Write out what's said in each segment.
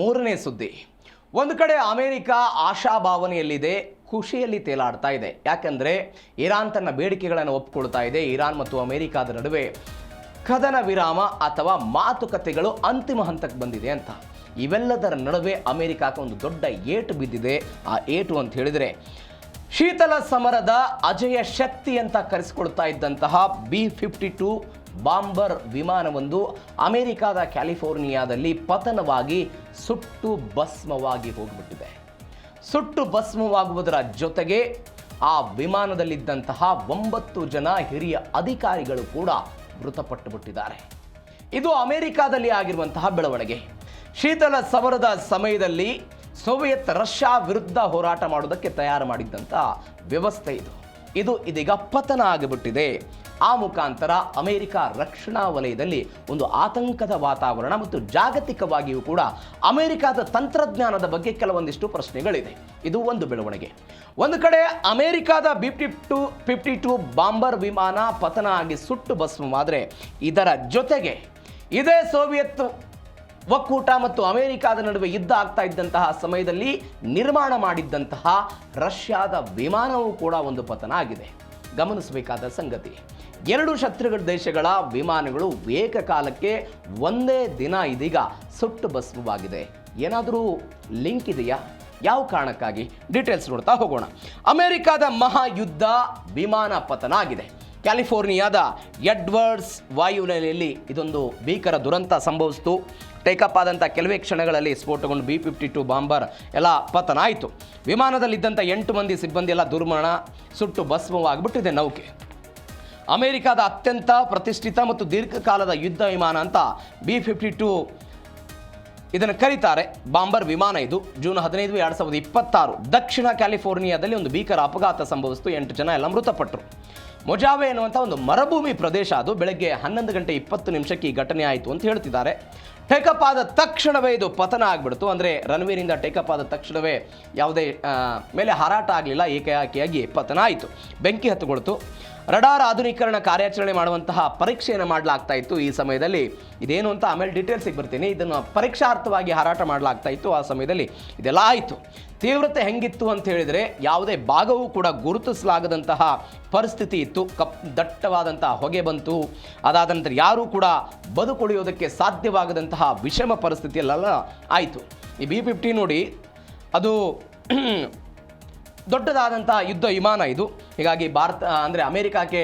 ಮೂರನೇ ಸುದ್ದಿ. ಒಂದು ಕಡೆ ಅಮೆರಿಕ ಆಶಾಭಾವನೆಯಲ್ಲಿದೆ, ಖುಷಿಯಲ್ಲಿ ತೇಲಾಡ್ತಾ ಇದೆ. ಯಾಕಂದರೆ ಇರಾನ್ ತನ್ನ ಬೇಡಿಕೆಗಳನ್ನು ಒಪ್ಪಿಕೊಳ್ತಾ ಇದೆ. ಇರಾನ್ ಮತ್ತು ಅಮೆರಿಕಾದ ನಡುವೆ ಕದನ ವಿರಾಮ ಅಥವಾ ಮಾತುಕತೆಗಳು ಅಂತಿಮ ಹಂತಕ್ಕೆ ಬಂದಿದೆ ಅಂತ. ಇವೆಲ್ಲದರ ನಡುವೆ ಅಮೆರಿಕಕ್ಕೆ ಒಂದು ದೊಡ್ಡ ಏಟು ಬಿದ್ದಿದೆ. ಆ ಏಟು ಅಂತ ಹೇಳಿದರೆ ಶೀತಲ ಸಮರದ ಅಜಯ ಶಕ್ತಿ ಅಂತ ಕರೆಸಿಕೊಳ್ತಾ ಇದ್ದಂತಹ B-52 ಬಾಂಬರ್ ವಿಮಾನವೊಂದು ಅಮೆರಿಕಾದ ಕ್ಯಾಲಿಫೋರ್ನಿಯಾದಲ್ಲಿ ಪತನವಾಗಿ ಸುಟ್ಟು ಭಸ್ಮವಾಗಿ ಹೋಗಿಬಿಟ್ಟಿದೆ. ಸುಟ್ಟು ಭಸ್ಮವಾಗುವುದರ ಜೊತೆಗೆ ಆ ವಿಮಾನದಲ್ಲಿದ್ದಂತಹ 9 ಜನ ಹಿರಿಯ ಅಧಿಕಾರಿಗಳು ಕೂಡ ಮೃತಪಟ್ಟು ಬಿಟ್ಟಿದ್ದಾರೆ. ಇದು ಅಮೆರಿಕಾದಲ್ಲಿ ಆಗಿರುವಂತಹ ಬೆಳವಣಿಗೆ. ಶೀತಲ ಸಮರದ ಸಮಯದಲ್ಲಿ ಸೋವಿಯತ್ ರಷ್ಯಾ ವಿರುದ್ಧ ಹೋರಾಟ ಮಾಡೋದಕ್ಕೆ ತಯಾರು ಮಾಡಿದ್ದಂತಹ ವ್ಯವಸ್ಥೆ ಇದು ಇದೀಗ ಪತನ ಆಗಿಬಿಟ್ಟಿದೆ. ಆ ಮುಖಾಂತರ ಅಮೆರಿಕ ರಕ್ಷಣಾ ವಲಯದಲ್ಲಿ ಒಂದು ಆತಂಕದ ವಾತಾವರಣ ಮತ್ತು ಜಾಗತಿಕವಾಗಿಯೂ ಕೂಡ ಅಮೆರಿಕದ ತಂತ್ರಜ್ಞಾನದ ಬಗ್ಗೆ ಕೆಲವೊಂದಿಷ್ಟು ಪ್ರಶ್ನೆಗಳಿದೆ. ಇದು ಒಂದು ಬೆಳವಣಿಗೆ. ಒಂದು ಕಡೆ ಅಮೆರಿಕದ B-52 ಬಾಂಬರ್ ವಿಮಾನ ಪತನ ಆಗಿ ಸುಟ್ಟು ಭಸ್ಮವಾದರೆ, ಇದರ ಜೊತೆಗೆ ಇದೇ ಸೋವಿಯತ್ ಒಕ್ಕೂಟ ಮತ್ತು ಅಮೆರಿಕಾದ ನಡುವೆ ಯುದ್ಧ ಆಗ್ತಾ ಇದ್ದಂತಹ ಸಮಯದಲ್ಲಿ ನಿರ್ಮಾಣ ಮಾಡಿದ್ದಂತಹ ರಷ್ಯಾದ ವಿಮಾನವೂ ಕೂಡ ಒಂದು ಪತನ ಆಗಿದೆ. ಗಮನಿಸಬೇಕಾದ ಸಂಗತಿ, 2 ಶತ್ರುಗಳ ದೇಶಗಳ ವಿಮಾನಗಳು ಏಕಕಾಲಕ್ಕೆ ಒಂದೇ ದಿನ ಇದೀಗ ಸುಟ್ಟು ಭಸ್ಮವಾಗಿದೆ. ಏನಾದರೂ ಲಿಂಕ್ ಇದೆಯಾ? ಯಾವ ಕಾರಣಕ್ಕಾಗಿ? ಡೀಟೇಲ್ಸ್ ನೋಡ್ತಾ ಹೋಗೋಣ. ಅಮೆರಿಕಾದ ಮಹಾಯುದ್ಧ ವಿಮಾನ ಪತನ ಆಗಿದೆ. ಕ್ಯಾಲಿಫೋರ್ನಿಯಾದ ಎಡ್ವರ್ಡ್ಸ್ ವಾಯುನೆಲೆಯಲ್ಲಿ ಇದೊಂದು ಭೀಕರ ದುರಂತ ಸಂಭವಿಸಿತು. ಟೇಕಪ್ ಆದಂಥ ಕೆಲವೇ ಕ್ಷಣಗಳಲ್ಲಿ ಸ್ಫೋಟಗೊಂಡು B-52 ಬಾಂಬರ್ ಎಲ್ಲ ಪತನ ಆಯಿತು. ವಿಮಾನದಲ್ಲಿದ್ದಂಥ 8 ಮಂದಿ ಸಿಬ್ಬಂದಿ ಎಲ್ಲ ದುರ್ಮರಣ, ಸುಟ್ಟು ಭಸ್ಮವಾಗಿಬಿಟ್ಟಿದೆ ನೌಕೆ. ಅಮೆರಿಕದ ಅತ್ಯಂತ ಪ್ರತಿಷ್ಠಿತ ಮತ್ತು ದೀರ್ಘಕಾಲದ ಯುದ್ಧ ವಿಮಾನ ಅಂತ B-52 ಇದನ್ನು ಕರೀತಾರೆ. ಬಾಂಬರ್ ವಿಮಾನ ಇದು. ಜೂನ್ 15, 2026 ದಕ್ಷಿಣ ಕ್ಯಾಲಿಫೋರ್ನಿಯಾದಲ್ಲಿ ಒಂದು ಭೀಕರ ಅಪಘಾತ ಸಂಭವಿಸಿತು. 8 ಜನ ಎಲ್ಲ ಮೃತಪಟ್ಟರು. ಮೊಜಾವೆ ಎನ್ನುವಂಥ ಒಂದು ಮರುಭೂಮಿ ಪ್ರದೇಶ ಅದು. ಬೆಳಗ್ಗೆ 11:20 ಈ ಘಟನೆ ಆಯಿತು ಅಂತ ಹೇಳ್ತಿದ್ದಾರೆ. ಟೇಕಪ್ ಆದ ತಕ್ಷಣವೇ ಇದು ಪತನ ಆಗಿಬಿಡ್ತು. ಅಂದರೆ ರನ್ವೇನಿಂದ ಟೇಕಪ್ ಆದ ತಕ್ಷಣವೇ ಯಾವುದೇ ಮೇಲೆ ಹಾರಾಟ ಆಗಲಿಲ್ಲ, ಏಕಾಏಕಿಯಾಗಿ ಪತನ ಆಯಿತು. ಬೆಂಕಿ ಹತ್ತುಕೊಳ್ತು. ರಡಾರ್ ಆಧುನೀಕರಣ ಕಾರ್ಯಾಚರಣೆ ಮಾಡುವಂತಹ ಪರೀಕ್ಷೆಯನ್ನು ಮಾಡಲಾಗ್ತಾ ಇತ್ತು ಈ ಸಮಯದಲ್ಲಿ. ಇದೇನು ಅಂತ ಆಮೇಲೆ ಡೀಟೇಲ್ಸಿಗೆ ಬರ್ತೀನಿ. ಇದನ್ನು ಪರೀಕ್ಷಾರ್ಥವಾಗಿ ಹಾರಾಟ ಮಾಡಲಾಗ್ತಾ ಇತ್ತು ಆ ಸಮಯದಲ್ಲಿ. ಇದೆಲ್ಲ ಆಯಿತು. ತೀವ್ರತೆ ಹೆಂಗಿತ್ತು ಅಂತ ಹೇಳಿದರೆ ಯಾವುದೇ ಭಾಗವೂ ಕೂಡ ಗುರುತಿಸಲಾಗದಂತಹ ಪರಿಸ್ಥಿತಿ ಇತ್ತು. ದಟ್ಟವಾದಂತಹ ಹೊಗೆ ಬಂತು. ಅದಾದ ನಂತರ ಯಾರೂ ಕೂಡ ಬದುಕುಳಿಯೋದಕ್ಕೆ ಸಾಧ್ಯವಾಗದಂತಹ ವಿಷಮ ಪರಿಸ್ಥಿತಿಯಲ್ಲೆಲ್ಲ ಆಯಿತು. ಈ B-50 ನೋಡಿ, ಅದು ದೊಡ್ಡದಾದಂತಹ ಯುದ್ಧ ವಿಮಾನ ಇದು. ಹೀಗಾಗಿ ಭಾರತ ಅಂದರೆ ಅಮೆರಿಕಕ್ಕೆ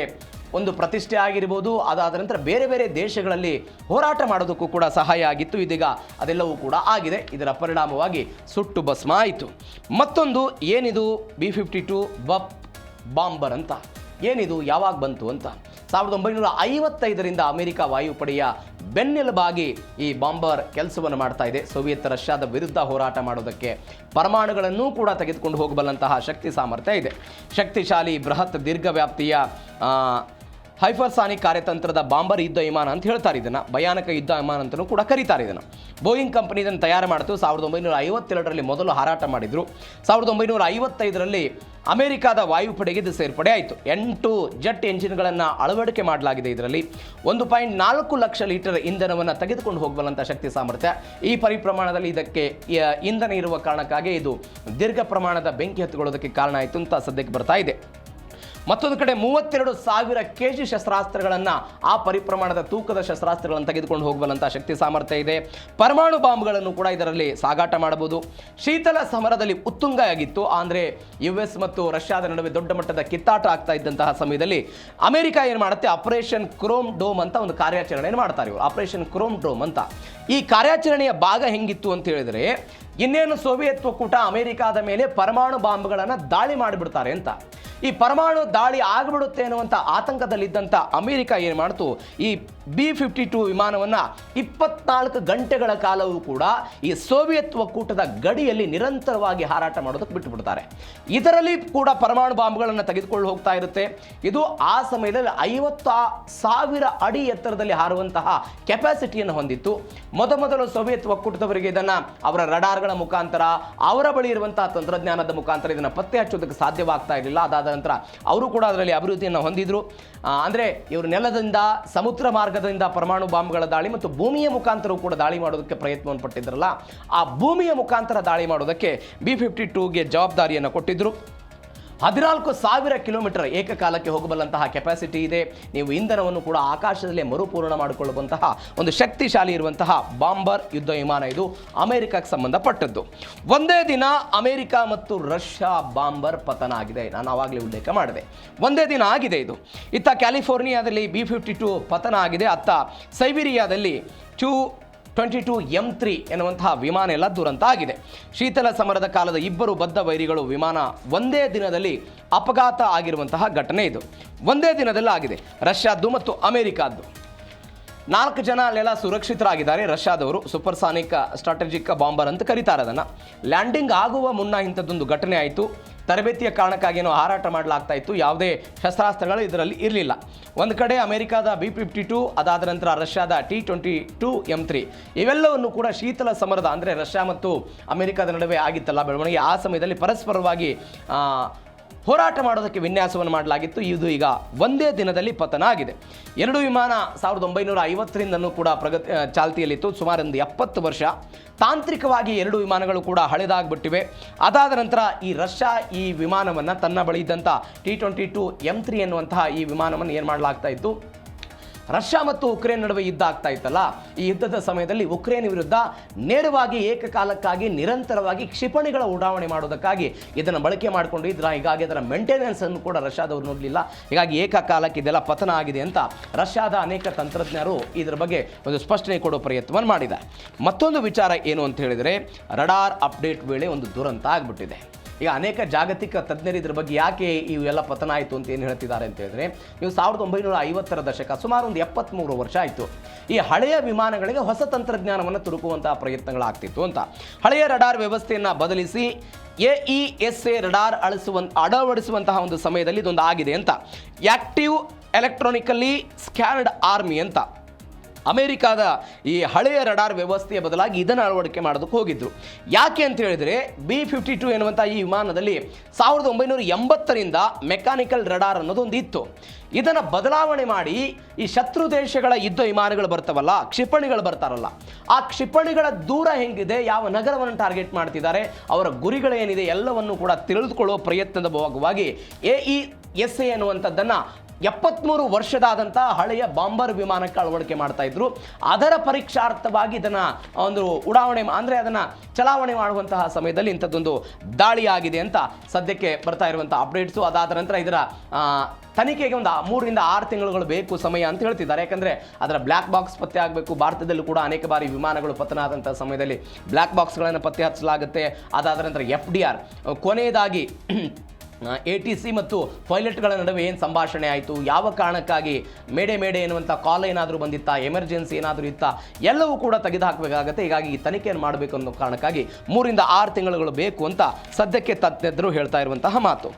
ಒಂದು ಪ್ರತಿಷ್ಠೆ ಆಗಿರ್ಬೋದು. ಅದಾದ ನಂತರ ಬೇರೆ ಬೇರೆ ದೇಶಗಳಲ್ಲಿ ಹೋರಾಟ ಮಾಡೋದಕ್ಕೂ ಕೂಡ ಸಹಾಯ ಆಗಿತ್ತು. ಇದೀಗ ಅದೆಲ್ಲವೂ ಕೂಡ ಆಗಿದೆ. ಇದರ ಪರಿಣಾಮವಾಗಿ ಸುಟ್ಟು ಭಸ್ಮ ಆಯಿತು. ಮತ್ತೊಂದು ಏನಿದು B-52 ಬಾಂಬರ್ ಅಂತ, ಏನಿದು, ಯಾವಾಗ ಬಂತು ಅಂತ 1955ರಿಂದ ಅಮೆರಿಕ ವಾಯುಪಡೆಯ ಬೆನ್ನೆಲುಬಾಗಿ ಈ ಬಾಂಬರ್ ಕೆಲಸವನ್ನು ಮಾಡ್ತಾ ಇದೆ. ಸೋವಿಯತ್ ರಷ್ಯಾದ ವಿರುದ್ಧ ಹೋರಾಟ ಮಾಡೋದಕ್ಕೆ ಪರಮಾಣುಗಳನ್ನು ಕೂಡ ತೆಗೆದುಕೊಂಡು ಹೋಗಬಲ್ಲಂತಹ ಶಕ್ತಿ ಸಾಮರ್ಥ್ಯ ಇದೆ. ಶಕ್ತಿಶಾಲಿ ಬೃಹತ್ ದೀರ್ಘವ್ಯಾಪ್ತಿಯ ಹೈಪರ್ಸಾನಿಕ್ ಕಾರ್ಯತಂತ್ರದ ಬಾಂಬರ್ ಯುದ್ಧ ವಿಮಾನ ಅಂತ ಹೇಳ್ತಾರೆ. ಇದನ್ನು ಭಯಾನಕ ಯುದ್ಧ ವಿಮಾನ ಅಂತಲೂ ಕೂಡ ಕರೀತಾರೆ. ಇದನ್ನು ಬೋಯಿಂಗ್ ಕಂಪನಿ ಇದನ್ನು ತಯಾರು ಮಾಡಿತು. 1952ರಲ್ಲಿ ಮೊದಲು ಹಾರಾಟ ಮಾಡಿದರು. 1955ರಲ್ಲಿ ಅಮೆರಿಕಾದ ವಾಯುಪಡೆಗೆ ಇದು ಸೇರ್ಪಡೆ ಆಯಿತು. 8 ಜೆಟ್ ಎಂಜಿನ್ಗಳನ್ನು ಅಳವಡಿಕೆ ಮಾಡಲಾಗಿದೆ. ಇದರಲ್ಲಿ 1.4 ಲಕ್ಷ ಲೀಟರ್ ಇಂಧನವನ್ನು ತೆಗೆದುಕೊಂಡು ಹೋಗಬಲ್ಲಂಥ ಶಕ್ತಿ ಸಾಮರ್ಥ್ಯ. ಈ ಪರಿಪ್ರಮಾಣದಲ್ಲಿ ಇದಕ್ಕೆ ಇಂಧನ ಇರುವ ಕಾರಣಕ್ಕಾಗಿ ಇದು ದೀರ್ಘ ಪ್ರಮಾಣದ ಬೆಂಕಿ ಹತ್ತಿಕೊಳ್ಳೋದಕ್ಕೆ ಕಾರಣ ಆಯಿತು ಅಂತ ಸದ್ಯಕ್ಕೆ ಬರ್ತಾ ಇದೆ. ಮತ್ತೊಂದು ಕಡೆ 32,000 kg ಶಸ್ತ್ರಾಸ್ತ್ರಗಳನ್ನು, ಆ ಪರಿಪ್ರಮಾಣದ ತೂಕದ ಶಸ್ತ್ರಾಸ್ತ್ರಗಳನ್ನು ತೆಗೆದುಕೊಂಡು ಹೋಗಬಲ್ಲಂಥ ಶಕ್ತಿ ಸಾಮರ್ಥ್ಯ ಇದೆ. ಪರಮಾಣು ಬಾಂಬ್ಗಳನ್ನು ಕೂಡ ಇದರಲ್ಲಿ ಸಾಗಾಟ ಮಾಡಬಹುದು. ಶೀತಲ ಸಮರದಲ್ಲಿ ಉತ್ತುಂಗ ಆಗಿತ್ತು. ಅಂದರೆ US ಮತ್ತು ರಷ್ಯಾದ ನಡುವೆ ದೊಡ್ಡ ಮಟ್ಟದ ಕಿತ್ತಾಟ ಆಗ್ತಾ ಇದ್ದಂತಹ ಸಮಯದಲ್ಲಿ ಅಮೆರಿಕ ಏನು ಮಾಡುತ್ತೆ, ಆಪರೇಷನ್ ಕ್ರೋಮ್ ಡೋಮ್ ಅಂತ ಒಂದು ಕಾರ್ಯಾಚರಣೆಯನ್ನು ಮಾಡ್ತಾರೆ ಇವರು. ಆಪರೇಷನ್ ಕ್ರೋಮ್ ಡೋಮ್ ಅಂತ. ಈ ಕಾರ್ಯಾಚರಣೆಯ ಭಾಗ ಹೆಂಗಿತ್ತು ಅಂತ ಹೇಳಿದರೆ, ಇನ್ನೇನು ಸೋವಿಯತ್ ಒಕ್ಕೂಟ ಅಮೆರಿಕಾದ ಮೇಲೆ ಪರಮಾಣು ಬಾಂಬ್ಗಳನ್ನು ದಾಳಿ ಮಾಡಿಬಿಡ್ತಾರೆ ಅಂತ. ಈ ಪರಮಾಣು ದಾಳಿ ಆಗಿಬಿಡುತ್ತೆ ಅನ್ನುವಂಥ ಆತಂಕದಲ್ಲಿದ್ದಂಥ ಅಮೆರಿಕ ಏನು ಮಾಡ್ತು, ಈ B-52 ವಿಮಾನವನ್ನು 24 ಗಂಟೆಗಳ ಕಾಲವೂ ಕೂಡ ಈ ಸೋವಿಯತ್ ಒಕ್ಕೂಟದ ಗಡಿಯಲ್ಲಿ ನಿರಂತರವಾಗಿ ಹಾರಾಟ ಮಾಡೋದಕ್ಕೆ ಬಿಟ್ಟುಬಿಡ್ತಾರೆ. ಇದರಲ್ಲಿ ಕೂಡ ಪರಮಾಣು ಬಾಂಬ್ಗಳನ್ನು ತೆಗೆದುಕೊಂಡು ಹೋಗ್ತಾ ಇರುತ್ತೆ. ಇದು ಆ ಸಮಯದಲ್ಲಿ 50,000 ಅಡಿ ಎತ್ತರದಲ್ಲಿ ಹಾರುವಂತಹ ಕೆಪಾಸಿಟಿಯನ್ನು ಹೊಂದಿತ್ತು. ಮೊದಲು ಸೋವಿಯತ್ ಒಕ್ಕೂಟದವರಿಗೆ ಇದನ್ನು ಅವರ ರಡಾರ್ಗಳ ಬಾಂಬ್ಗಳ ಮುಖಾಂತರ ಅವರ ಬಳಿ ಇರುವಂತಹ ತಂತ್ರಜ್ಞಾನದ ಮುಖಾಂತರ ಇದನ್ನು ಪತ್ತೆ ಹಚ್ಚೋದಕ್ಕೆ ಸಾಧ್ಯವಾಗ್ತಾ ಇರಲಿಲ್ಲ. ಅದಾದ ನಂತರ ಅವರು ಕೂಡ ಅದರಲ್ಲಿ ಅಭಿವೃದ್ಧಿಯನ್ನು ಹೊಂದಿದ್ರು. ಅಂದರೆ ಇವರು ನೆಲದಿಂದ, ಸಮುದ್ರ ಮಾರ್ಗದಿಂದ ಪರಮಾಣು ಬಾಂಬ್ಗಳ ದಾಳಿ ಮತ್ತು ಭೂಮಿಯ ಮುಖಾಂತರ ಕೂಡ ದಾಳಿ ಮಾಡೋದಕ್ಕೆ ಪ್ರಯತ್ನವನ್ನು ಪಟ್ಟಿದ್ರಲ್ಲ, ಆ ಭೂಮಿಯ ಮುಖಾಂತರ ದಾಳಿ ಮಾಡೋದಕ್ಕೆ B-52ಗೆ ಜವಾಬ್ದಾರಿಯನ್ನು ಕೊಟ್ಟಿದ್ದರು. 14,000 ಕಿಲೋಮೀಟರ್ ಏಕಕಾಲಕ್ಕೆ ಹೋಗಬಲ್ಲಂತಹ ಕೆಪಾಸಿಟಿ ಇದೆ. ನೀವು ಇಂಧನವನ್ನು ಕೂಡ ಆಕಾಶದಲ್ಲೇ ಮರುಪೂರ್ಣ ಮಾಡಿಕೊಳ್ಳುವಂತಹ ಒಂದು ಶಕ್ತಿಶಾಲಿ ಇರುವಂತಹ ಬಾಂಬರ್ ಯುದ್ಧ ವಿಮಾನ ಇದು ಅಮೆರಿಕಕ್ಕೆ ಸಂಬಂಧಪಟ್ಟದ್ದು. ಒಂದೇ ದಿನ ಅಮೆರಿಕ ಮತ್ತು ರಷ್ಯಾ ಬಾಂಬರ್ ಪತನ ಆಗಿದೆ. ನಾನು ಆವಾಗಲೇ ಉಲ್ಲೇಖ ಮಾಡಿದೆ, ಒಂದೇ ದಿನ ಆಗಿದೆ ಇದು. ಇತ್ತ ಕ್ಯಾಲಿಫೋರ್ನಿಯಾದಲ್ಲಿ B-52 ಪತನ ಆಗಿದೆ. ಅತ್ತ ಸೈಬೀರಿಯಾದಲ್ಲಿ Tu-22 M3 ಎನ್ನುವಂತಹ ವಿಮಾನ ಎಲ್ಲ ದುರಂತ ಆಗಿದೆ. ಶೀತಲ ಸಮರದ ಕಾಲದ ಇಬ್ಬರು ಬದ್ಧ ವೈರಿಗಳು ವಿಮಾನ ಒಂದೇ ದಿನದಲ್ಲಿ ಅಪಘಾತ ಆಗಿರುವಂತಹ ಘಟನೆ ಇದು. ಒಂದೇ ದಿನದಲ್ಲಿ ಆಗಿದೆ. ರಷ್ಯಾದ್ದು ಮತ್ತು ಅಮೆರಿಕಾದ್ದು 4 ಜನ ಅಲ್ಲೆಲ್ಲ ಸುರಕ್ಷಿತರಾಗಿದ್ದಾರೆ. ರಷ್ಯಾದವರು ಸೂಪರ್ಸಾನಿಕ್ ಸ್ಟ್ರಾಟಜಿಕ್ ಬಾಂಬರ್ ಅಂತ ಕರೀತಾರೆ ಅದನ್ನು. ಲ್ಯಾಂಡಿಂಗ್ ಆಗುವ ಮುನ್ನ ಇಂಥದ್ದೊಂದು ಘಟನೆ ಆಯಿತು. ತರಬೇತಿಯ ಕಾರಣಕ್ಕಾಗೇನೋ ಹಾರಾಟ ಮಾಡಲಾಗ್ತಾ ಇತ್ತು. ಯಾವುದೇ ಶಸ್ತ್ರಾಸ್ತ್ರಗಳು ಇದರಲ್ಲಿ ಇರಲಿಲ್ಲ. ಒಂದು ಕಡೆ ಅಮೆರಿಕಾದ B-52, ಅದಾದ ನಂತರ ರಷ್ಯಾದ T-22 M3 ಇವೆಲ್ಲವನ್ನು ಕೂಡ ಶೀತಲ ಸಮರದ, ಅಂದರೆ ರಷ್ಯಾ ಮತ್ತು ಅಮೆರಿಕದ ನಡುವೆ ಆಗಿತ್ತಲ್ಲ ಬೆಳವಣಿಗೆ, ಆ ಸಮಯದಲ್ಲಿ ಪರಸ್ಪರವಾಗಿ ಹೋರಾಟ ಮಾಡೋದಕ್ಕೆ ವಿನ್ಯಾಸವನ್ನು ಮಾಡಲಾಗಿತ್ತು. ಇದು ಈಗ ಒಂದೇ ದಿನದಲ್ಲಿ ಪತನ ಆಗಿದೆ. ಎರಡು ವಿಮಾನ 1950ರಿಂದನೂ ಕೂಡ ಚಾಲ್ತಿಯಲ್ಲಿತ್ತು. ಸುಮಾರು ಒಂದು 70 ವರ್ಷ. ತಾಂತ್ರಿಕವಾಗಿ ಎರಡು ವಿಮಾನಗಳು ಕೂಡ ಹಳೆದಾಗ್ಬಿಟ್ಟಿವೆ. ಅದಾದ ನಂತರ ಈ ರಷ್ಯಾ ಈ ವಿಮಾನವನ್ನು, ತನ್ನ ಬಳಿ ಇದ್ದಂಥ T-22 M3 ಎನ್ನುವಂತಹ ಈ ವಿಮಾನವನ್ನು ಏನು ಮಾಡಲಾಗ್ತಾ ಇತ್ತು, ರಷ್ಯಾ ಮತ್ತು ಉಕ್ರೇನ್ ನಡುವೆ ಯುದ್ಧ ಆಗ್ತಾ ಇತ್ತಲ್ಲ, ಈ ಯುದ್ಧದ ಸಮಯದಲ್ಲಿ ಉಕ್ರೇನ್ ವಿರುದ್ಧ ನೇರವಾಗಿ ಏಕಕಾಲಕ್ಕಾಗಿ ನಿರಂತರವಾಗಿ ಕ್ಷಿಪಣಿಗಳ ಉಡಾವಣೆ ಮಾಡೋದಕ್ಕಾಗಿ ಇದನ್ನು ಬಳಕೆ ಮಾಡಿಕೊಂಡು ಇದ್ರ. ಹೀಗಾಗಿ ಅದರ ಮೇಂಟೆನೆನ್ಸ್ ಅನ್ನು ಕೂಡ ರಷ್ಯಾದವರು ನೋಡಲಿಲ್ಲ. ಹೀಗಾಗಿ ಏಕಕಾಲಕ್ಕೆ ಇದೆಲ್ಲ ಪತನ ಆಗಿದೆ ಅಂತ ರಷ್ಯಾದ ಅನೇಕ ತಂತ್ರಜ್ಞರು ಇದರ ಬಗ್ಗೆ ಒಂದು ಸ್ಪಷ್ಟನೆ ಕೊಡೋ ಪ್ರಯತ್ನವನ್ನು ಮಾಡಿದ್ದಾರೆ. ಮತ್ತೊಂದು ವಿಚಾರ ಏನು ಅಂತ ಹೇಳಿದರೆ, ರಡಾರ್ ಅಪ್ಡೇಟ್ ವೇಳೆ ಒಂದು ದುರಂತ ಆಗಿಬಿಟ್ಟಿದೆ. ಈಗ ಅನೇಕ ಜಾಗತಿಕ ತಜ್ಞರು ಇದ್ರ ಬಗ್ಗೆ ಯಾಕೆ ಇವೆಲ್ಲ ಪತನ ಆಯಿತು ಅಂತ ಏನು ಹೇಳ್ತಿದ್ದಾರೆ ಅಂತ ಹೇಳಿದ್ರೆ, ನೀವು 1950ರ ದಶಕ, ಸುಮಾರು ಒಂದು 73 ವರ್ಷ ಆಯಿತು. ಈ ಹಳೆಯ ವಿಮಾನಗಳಿಗೆ ಹೊಸ ತಂತ್ರಜ್ಞಾನವನ್ನು ತುರುಕುವಂತಹ ಪ್ರಯತ್ನಗಳಾಗ್ತಿತ್ತು ಅಂತ. ಹಳೆಯ ರಡಾರ್ ವ್ಯವಸ್ಥೆಯನ್ನು ಬದಲಿಸಿ AESA ರಡಾರ್ ಅಳವಡಿಸುವಂತಹ ಒಂದು ಸಮಯದಲ್ಲಿ ಇದೊಂದು ಆಗಿದೆ ಅಂತ. ಆಕ್ಟಿವ್ ಎಲೆಕ್ಟ್ರಾನಿಕಲಿ ಸ್ಕ್ಯಾನ್ಡ್ ಆರ್ಮಿ ಅಂತ ಅಮೆರಿಕಾದ ಈ ಹಳೆಯ ರಡಾರ್ ವ್ಯವಸ್ಥೆಯ ಬದಲಾಗಿ ಇದನ್ನು ಅಳವಡಿಕೆ ಮಾಡೋದಕ್ಕೆ ಹೋಗಿದ್ರು. ಯಾಕೆ ಅಂತ ಹೇಳಿದರೆ, B-52 ಎನ್ನುವಂಥ ಈ ವಿಮಾನದಲ್ಲಿ 1980ರಿಂದ ಮೆಕ್ಯಾನಿಕಲ್ ರಡಾರ್ ಅನ್ನೋದು ಒಂದು ಇತ್ತು. ಇದನ್ನು ಬದಲಾವಣೆ ಮಾಡಿ ಈ ಶತ್ರು ದೇಶಗಳ ಯುದ್ಧ ವಿಮಾನಗಳು ಬರ್ತಾವಲ್ಲ, ಕ್ಷಿಪಣಿಗಳು ಬರ್ತಾರಲ್ಲ, ಆ ಕ್ಷಿಪಣಿಗಳ ದೂರ ಹೆಂಗಿದೆ, ಯಾವ ನಗರವನ್ನು ಟಾರ್ಗೆಟ್ ಮಾಡ್ತಿದ್ದಾರೆ, ಅವರ ಗುರಿಗಳೇನಿದೆ ಎಲ್ಲವನ್ನು ಕೂಡ ತಿಳಿದುಕೊಳ್ಳುವ ಪ್ರಯತ್ನದ ಭಾಗವಾಗಿ AESA ಎನ್ನುವಂಥದ್ದನ್ನು 73 ವರ್ಷದಾದಂಥ ಹಳೆಯ ಬಾಂಬರ್ ವಿಮಾನಕ್ಕೆ ಅಳವಡಿಕೆ ಮಾಡ್ತಾ ಇದ್ರು. ಅದರ ಪರೀಕ್ಷಾರ್ಥವಾಗಿ ಇದನ್ನು ಒಂದು ಉಡಾವಣೆ, ಅಂದರೆ ಅದನ್ನು ಚಲಾವಣೆ ಮಾಡುವಂತಹ ಸಮಯದಲ್ಲಿ ಇಂಥದ್ದೊಂದು ದಾಳಿ ಆಗಿದೆ ಅಂತ ಸದ್ಯಕ್ಕೆ ಬರ್ತಾ ಇರುವಂಥ ಅಪ್ಡೇಟ್ಸು. ಅದಾದ ನಂತರ ಇದರ ತನಿಖೆಗೆ ಒಂದು 3 ರಿಂದ 6 ತಿಂಗಳುಗಳು ಬೇಕು ಸಮಯ ಅಂತ ಹೇಳ್ತಿದ್ದಾರೆ. ಯಾಕಂದರೆ ಅದರ ಬ್ಲ್ಯಾಕ್ ಬಾಕ್ಸ್ ಪತ್ತೆ ಆಗಬೇಕು. ಭಾರತದಲ್ಲೂ ಕೂಡ ಅನೇಕ ಬಾರಿ ವಿಮಾನಗಳು ಪತನ ಆದಂಥ ಸಮಯದಲ್ಲಿ ಬ್ಲ್ಯಾಕ್ ಬಾಕ್ಸ್ಗಳನ್ನು ಪತ್ತೆ ಹಚ್ಚಲಾಗುತ್ತೆ. ಅದಾದ ನಂತರ FDR, ಕೊನೆಯದಾಗಿ ATC ಮತ್ತು ಪೈಲಟ್ಗಳ ನಡುವೆ ಏನು ಸಂಭಾಷಣೆ ಆಯಿತು, ಯಾವ ಕಾರಣಕ್ಕಾಗಿ ಮೇಡೆ ಎನ್ನುವಂಥ ಕಾಲ್ ಏನಾದರೂ ಬಂದಿತ್ತಾ, ಎಮರ್ಜೆನ್ಸಿ ಏನಾದರೂ ಇತ್ತಾ, ಎಲ್ಲವೂ ಕೂಡ ತೆಗೆದುಹಾಕಬೇಕಾಗುತ್ತೆ. ಹೀಗಾಗಿ ಈ ತನಿಖೆಯನ್ನು ಮಾಡಬೇಕು ಅನ್ನೋ ಕಾರಣಕ್ಕಾಗಿ 3 ರಿಂದ 6 ತಿಂಗಳುಗಳು ಬೇಕು ಅಂತ ಸದ್ಯಕ್ಕೆ ತಜ್ಞರು ಹೇಳ್ತಾ ಇರುವಂತಹ ಮಾತು.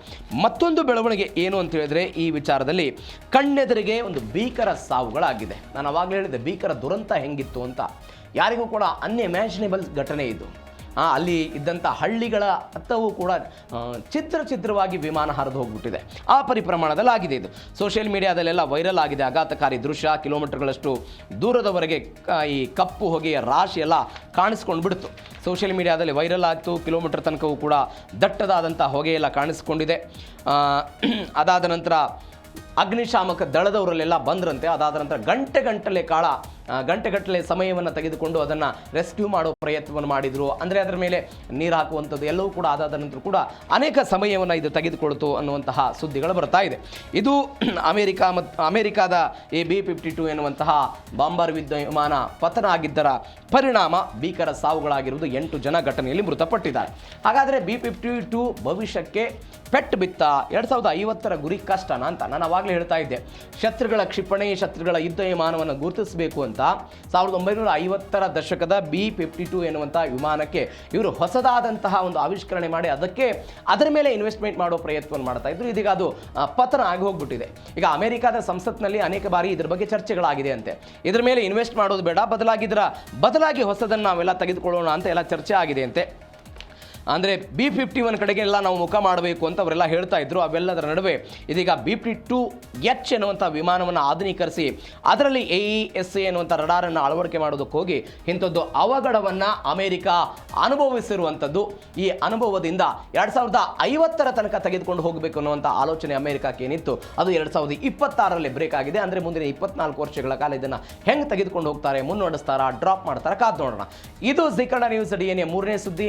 ಮತ್ತೊಂದು ಬೆಳವಣಿಗೆ ಏನು ಅಂತ ಹೇಳಿದ್ರೆ, ಈ ವಿಚಾರದಲ್ಲಿ ಕಣ್ಣೆದುರಿಗೆ ಒಂದು ಭೀಕರ ಸಾವುಗಳಾಗಿದೆ. ನಾನು ಅವಾಗಲೇ ಹೇಳಿದೆ ಭೀಕರ ದುರಂತ ಹೆಂಗಿತ್ತು ಅಂತ. ಯಾರಿಗೂ ಕೂಡ ಅನ್ಇಮ್ಯಾಜಿನೇಬಲ್ ಘಟನೆ ಇದು. ಅಲ್ಲಿ ಇದ್ದಂಥ ಹಳ್ಳಿಗಳ ಹತ್ತವೂ ಕೂಡ ಚಿತ್ರವಾಗಿ ವಿಮಾನ ಹರಿದು ಹೋಗ್ಬಿಟ್ಟಿದೆ. ಆ ಪರಿಪ್ರಮಾಣದಲ್ಲಿ ಆಗಿದೆ ಇದು. ಸೋಷಿಯಲ್ ಮೀಡಿಯಾದಲ್ಲೆಲ್ಲ ವೈರಲ್ ಆಗಿದೆ ಆಘಾತಕಾರಿ ದೃಶ್ಯ. ಕಿಲೋಮೀಟರ್ಗಳಷ್ಟು ದೂರದವರೆಗೆ ಈ ಕಪ್ಪು ಹೊಗೆಯ ರಾಶಿ ಎಲ್ಲ ಕಾಣಿಸ್ಕೊಂಡು ಬಿಡ್ತು. ಸೋಷಿಯಲ್ ಮೀಡಿಯಾದಲ್ಲಿ ವೈರಲ್ ಆಗ್ತು. ಕಿಲೋಮೀಟರ್ ತನಕವೂ ಕೂಡ ದಟ್ಟದಾದಂಥ ಹೊಗೆಯೆಲ್ಲ ಕಾಣಿಸ್ಕೊಂಡಿದೆ. ಅದಾದ ನಂತರ ಅಗ್ನಿಶಾಮಕ ದಳದವರಲ್ಲೆಲ್ಲ ಬಂದ್ರಂತೆ. ಅದಾದ ನಂತರ ಗಂಟೆಗಟ್ಟಲೆ ಸಮಯವನ್ನು ತೆಗೆದುಕೊಂಡು ಅದನ್ನು ರೆಸ್ಕ್ಯೂ ಮಾಡೋ ಪ್ರಯತ್ನವನ್ನು ಮಾಡಿದರು. ಅಂದರೆ ಅದರ ಮೇಲೆ ನೀರು ಹಾಕುವಂಥದ್ದು ಎಲ್ಲವೂ ಕೂಡ ಆದಾದ ನಂತರ ಕೂಡ ಅನೇಕ ಸಮಯವನ್ನು ಇದು ತೆಗೆದುಕೊಳ್ತು ಅನ್ನುವಂತಹ ಸುದ್ದಿಗಳು ಬರ್ತಾ ಇದೆ. ಇದು ಅಮೆರಿಕಾದ ಈ B-52 ಎನ್ನುವಂತಹ ಬಾಂಬರ್ ಯುದ್ಧ ವಿಮಾನ ಪತನ ಆಗಿದ್ದರ ಪರಿಣಾಮ ಭೀಕರ ಸಾವುಗಳಾಗಿರುವುದು. 8 ಜನ ಘಟನೆಯಲ್ಲಿ ಮೃತಪಟ್ಟಿದ್ದಾರೆ. ಹಾಗಾದರೆ B-52 ಭವಿಷ್ಯಕ್ಕೆ ಪೆಟ್ಟು ಬಿತ್ತ 2050ರ ಗುರಿ ಕಷ್ಟನಾ ಅಂತ ನಾನು ಅವಾಗಲೇ ಹೇಳ್ತಾ ಇದ್ದೆ. ಶತ್ರುಗಳ ಕ್ಷಿಪಣಿ, ಶತ್ರುಗಳ ಯುದ್ಧ ವಿಮಾನವನ್ನು ಗುರುತಿಸಬೇಕು ಅಂತ ಎನ್ನುವಂಥ 1950ರ ದಶಕದ B-52 ಎನ್ನುವಂಥ ವಿಮಾನಕ್ಕೆ ಇವರು ಹೊಸದಾದಂತಹ ಒಂದು ಆವಿಷ್ಕರಣೆ ಮಾಡಿ ಅದರ ಮೇಲೆ ಇನ್ವೆಸ್ಟ್ಮೆಂಟ್ ಮಾಡೋ ಪ್ರಯತ್ನವನ್ನು ಮಾಡ್ತಾ ಇದ್ರು. ಇದೀಗ ಅದು ಪತನ ಆಗಿ ಹೋಗ್ಬಿಟ್ಟಿದೆ. ಈಗ ಅಮೆರಿಕದ ಸಂಸತ್ನಲ್ಲಿ ಅನೇಕ ಬಾರಿ ಇದ್ರ ಬಗ್ಗೆ ಚರ್ಚೆಗಳಾಗಿದೆ ಅಂತೆ. ಇದ್ರ ಮೇಲೆ ಇನ್ವೆಸ್ಟ್ ಮಾಡೋದು ಬೇಡ, ಬದಲಾಗಿ ಹೊಸದನ್ನು ನಾವೆಲ್ಲ ತೆಗೆದುಕೊಳ್ಳೋಣ ಅಂತ ಎಲ್ಲ ಚರ್ಚೆ ಆಗಿದೆ ಅಂತೆ. ಅಂದರೆ B-51 ಕಡೆಗೆಲ್ಲ ನಾವು ಮುಖ ಮಾಡಬೇಕು ಅಂತ ಅವರೆಲ್ಲ ಹೇಳ್ತಾ ಇದ್ರು. ಅವೆಲ್ಲದರ ನಡುವೆ ಇದೀಗ B-52H ಎನ್ನುವಂಥ ವಿಮಾನವನ್ನು ಆಧುನೀಕರಿಸಿ ಅದರಲ್ಲಿ AESA ಎನ್ನುವಂಥ ರಡಾರನ್ನು ಅಳವಡಿಕೆ ಮಾಡೋದಕ್ಕೆ ಹೋಗಿ ಇಂಥದ್ದು ಅವಘಡವನ್ನು ಅಮೆರಿಕ ಅನುಭವಿಸಿರುವಂಥದ್ದು. ಈ ಅನುಭವದಿಂದ 2050ರ ತನಕ ತೆಗೆದುಕೊಂಡು ಹೋಗಬೇಕು ಅನ್ನುವಂಥ ಆಲೋಚನೆ ಅಮೆರಿಕಕ್ಕೆ ಏನಿತ್ತು ಅದು 2026ರಲ್ಲಿ ಬ್ರೇಕ್ ಆಗಿದೆ. ಅಂದರೆ ಮುಂದಿನ 24 ವರ್ಷಗಳ ಕಾಲ ಇದನ್ನು ಹೆಂಗೆ ತೆಗೆದುಕೊಂಡು ಹೋಗ್ತಾರೆ, ಮುನ್ನಡೆಸ್ತಾರಾ, ಡ್ರಾಪ್ ಮಾಡ್ತಾರಾ, ಕಾದು ನೋಡೋಣ. ಇದು ಜಿ ಕನ್ನಡ ನ್ಯೂಸ್ DNA 3ನೇ ಸುದ್ದಿ.